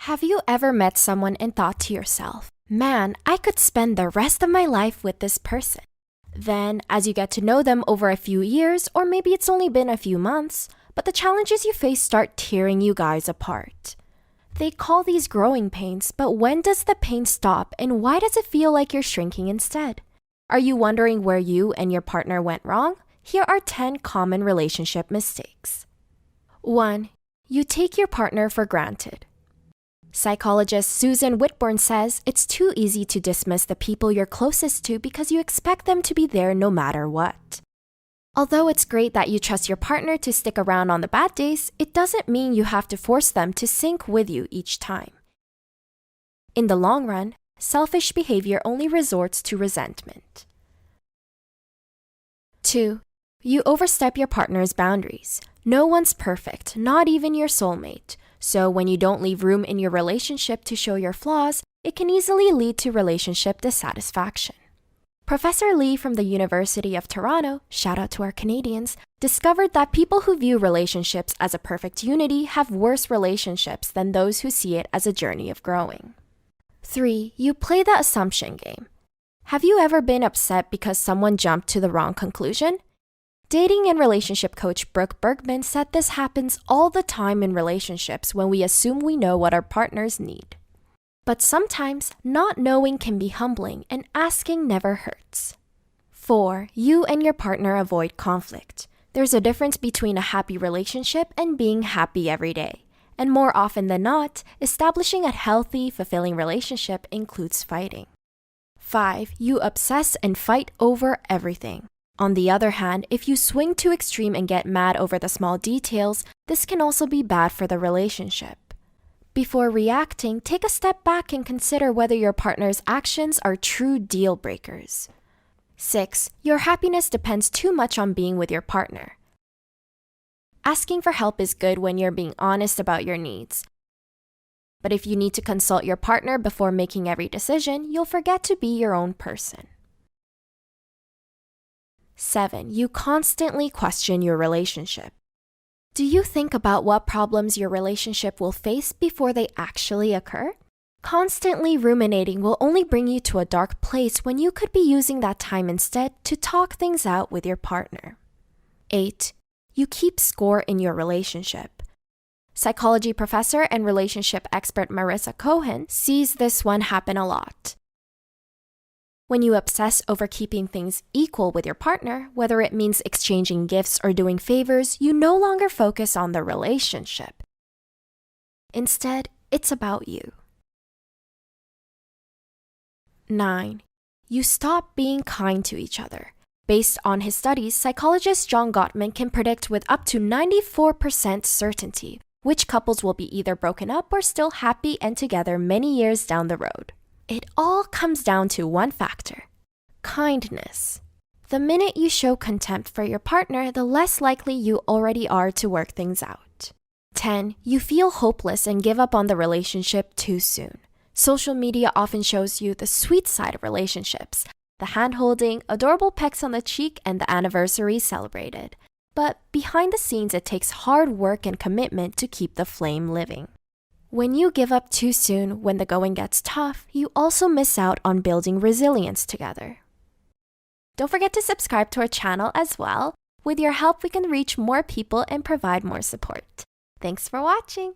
Have you ever met someone and thought to yourself, man, I could spend the rest of my life with this person? Then, as you get to know them over a few years, or maybe it's only been a few months, but the challenges you face start tearing you guys apart. They call these growing pains, but when does the pain stop and why does it feel like you're shrinking instead? Are you wondering where you and your partner went wrong? Here are 10 common relationship mistakes. 1. You take your partner for granted. Psychologist Susan Whitburn says it's too easy to dismiss the people you're closest to because you expect them to be there no matter what. Although it's great that you trust your partner to stick around on the bad days, it doesn't mean you have to force them to sync with you each time. In the long run, selfish behavior only resorts to resentment. 2. You overstep your partner's boundaries. No one's perfect, not even your soulmate. So when you don't leave room in your relationship to show your flaws, it can easily lead to relationship dissatisfaction. Professor Lee from the University of Toronto, shout out to our Canadians, discovered that people who view relationships as a perfect unity have worse relationships than those who see it as a journey of growing. 3. You play the assumption game. Have you ever been upset because someone jumped to the wrong conclusion? Dating and relationship coach Brooke Bergman said this happens all the time in relationships when we assume we know what our partners need. But sometimes, not knowing can be humbling and asking never hurts. 4. You and your partner avoid conflict. There's a difference between a happy relationship and being happy every day. And more often than not, establishing a healthy, fulfilling relationship includes fighting. 5. You obsess and fight over everything. On the other hand, if you swing too extreme and get mad over the small details, this can also be bad for the relationship. Before reacting, take a step back and consider whether your partner's actions are true deal breakers. 6. Your happiness depends too much on being with your partner. Asking for help is good when you're being honest about your needs. But if you need to consult your partner before making every decision, you'll forget to be your own person. 7. You constantly question your relationship. Do you think about what problems your relationship will face before they actually occur? Constantly ruminating will only bring you to a dark place when you could be using that time instead to talk things out with your partner. 8. You keep score in your relationship. Psychology professor and relationship expert Marissa Cohen sees this one happen a lot. When you obsess over keeping things equal with your partner, whether it means exchanging gifts or doing favors, you no longer focus on the relationship. Instead, it's about you. 9. You stop being kind to each other. Based on his studies, psychologist John Gottman can predict with up to 94% certainty which couples will be either broken up or still happy and together many years down the road. It all comes down to one factor: kindness. The minute you show contempt for your partner, the less likely you already are to work things out. 10. You feel hopeless and give up on the relationship too soon. Social media often shows you the sweet side of relationships, the hand-holding, adorable pecks on the cheek, and the anniversary celebrated. But behind the scenes, it takes hard work and commitment to keep the flame living. When you give up too soon when the going gets tough, you also miss out on building resilience together. Don't forget to subscribe to our channel as well. With your help, we can reach more people and provide more support. Thanks for watching!